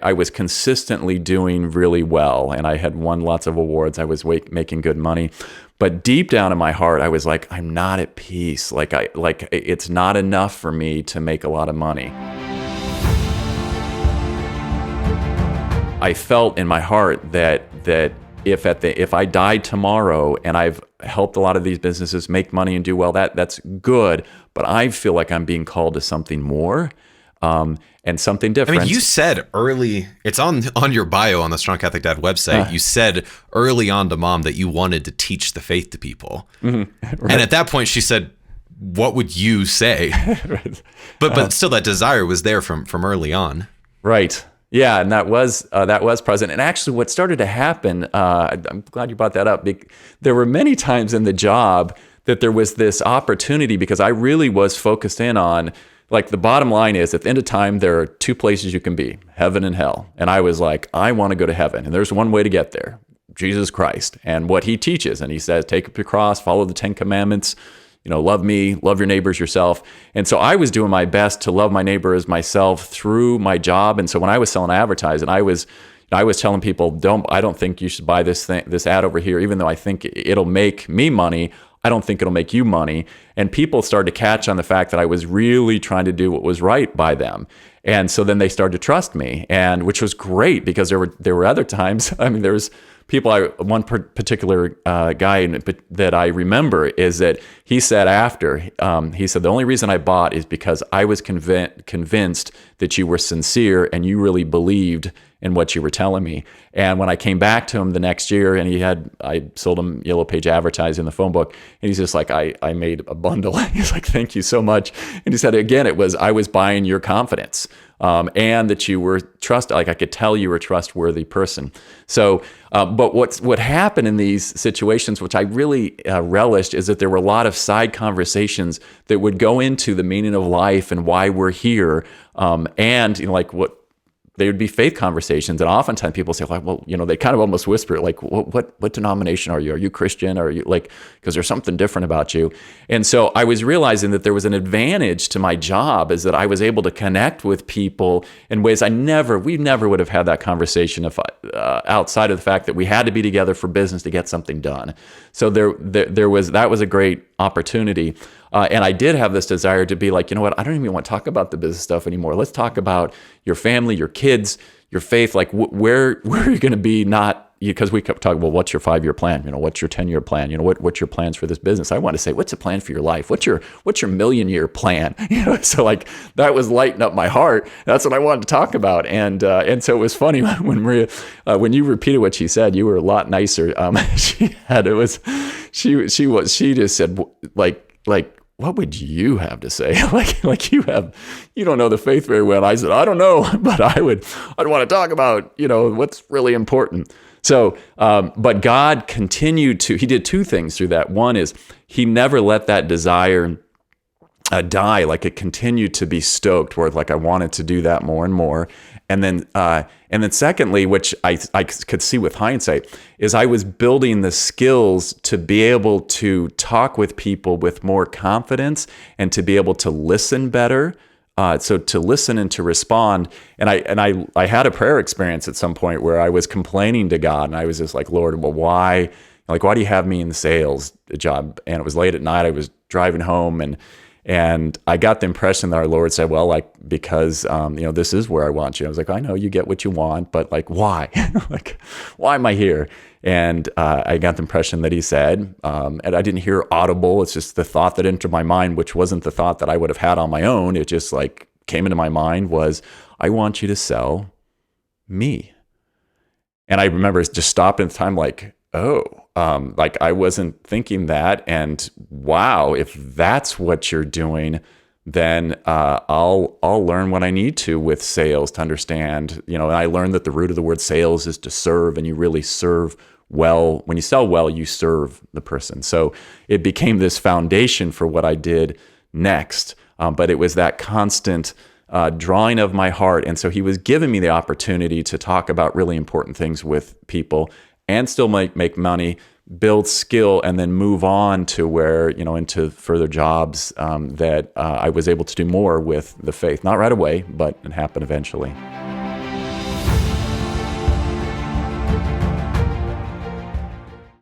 I was consistently doing really well, and I had won lots of awards. I was making good money. But deep down in my heart, I was like, I'm not at peace. Like it's not enough for me to make a lot of money. I felt in my heart that if I died tomorrow and I've helped a lot of these businesses make money and do well, that's good. But I feel like I'm being called to something more. And something different. I mean, you said early, it's on your bio on the Strong Catholic Dad website, you said early on to Mom that you wanted to teach the faith to people. Mm-hmm. Right. And at that point she said, what would you say? Right. But still that desire was there from early on. Right. Yeah, and that was present. And actually what started to happen, I'm glad you brought that up. There were many times in the job that there was this opportunity because I really was focused in on, like, the bottom line is, at the end of time, there are two places you can be, heaven and hell. And I was like, I want to go to heaven. And there's one way to get there, Jesus Christ, and what he teaches. And he says, take up your cross, follow the 10 commandments, love me, love your neighbors yourself. And so I was doing my best to love my neighbor as myself through my job. And so when I was selling advertising, I was telling people, I don't think you should buy this ad over here, even though I think it'll make me money. I don't think it'll make you money. And people started to catch on the fact that I was really trying to do what was right by them. And so then they started to trust me, and which was great because there were other times. I mean, there was people. One particular guy that I remember is that he said he said the only reason I bought is because I was convinced that you were sincere and you really believed in what you were telling me. And when I came back to him the next year, and I sold him Yellow Page advertising in the phone book, and he's just like, I made a bundle. He's like, thank you so much. And he said, again, I was buying your confidence, and that you were like I could tell you were a trustworthy person. So, but what happened in these situations, which I really relished, is that there were a lot of side conversations that would go into the meaning of life and why we're here, and like what. They would be faith conversations, and oftentimes people say, like, well, they kind of almost whisper, like, what denomination are you? Are you Christian? Or are you because there's something different about you? And so I was realizing that there was an advantage to my job, is that I was able to connect with people in ways we never would have had that conversation if outside of the fact that we had to be together for business to get something done. So that was a great opportunity. And I did have this desire to be like, you know what, I don't even want to talk about the business stuff anymore. Let's talk about your family, your kids, your faith, like where are you going to be, not because we kept talking, well, what's your 5-year plan? What's your 10-year plan? What's your plans for this business? I want to say, what's the plan for your life? What's your million-year plan? So like that was lighting up my heart. That's what I wanted to talk about. And so it was funny when Maria, when you repeated what she said, you were a lot nicer. She just said like, what would you have to say? like you don't know the faith very well. I said, I don't know, but I'd want to talk about, what's really important. So, but God continued he did two things through that. One is he never let that desire die. Like it continued to be stoked, where like I wanted to do that more and more. And then secondly, which I could see with hindsight, is I was building the skills to be able to talk with people with more confidence and to be able to listen better. So to listen and to respond. And I had a prayer experience at some point where I was complaining to God, and I was just like, Lord, well, why do you have me in the sales job? And it was late at night. I was driving home, and I got the impression that our Lord said, well, like, because, this is where I want you. I was like, I know you get what you want, but like, why? Like, why am I here? And I got the impression that he said, and I didn't hear audible. It's just the thought that entered my mind, which wasn't the thought that I would have had on my own. It just like came into my mind was, I want you to sell me. And I remember just stopping at the time like, oh, like I wasn't thinking that. And wow, if that's what you're doing, then I'll learn what I need to with sales to understand, and I learned that the root of the word sales is to serve, and you really serve well. When you sell well, you serve the person. So it became this foundation for what I did next. But it was that constant drawing of my heart. And so he was giving me the opportunity to talk about really important things with people and still make money, build skill, and then move on to where, into further jobs that I was able to do more with the faith. Not right away, but it happened eventually.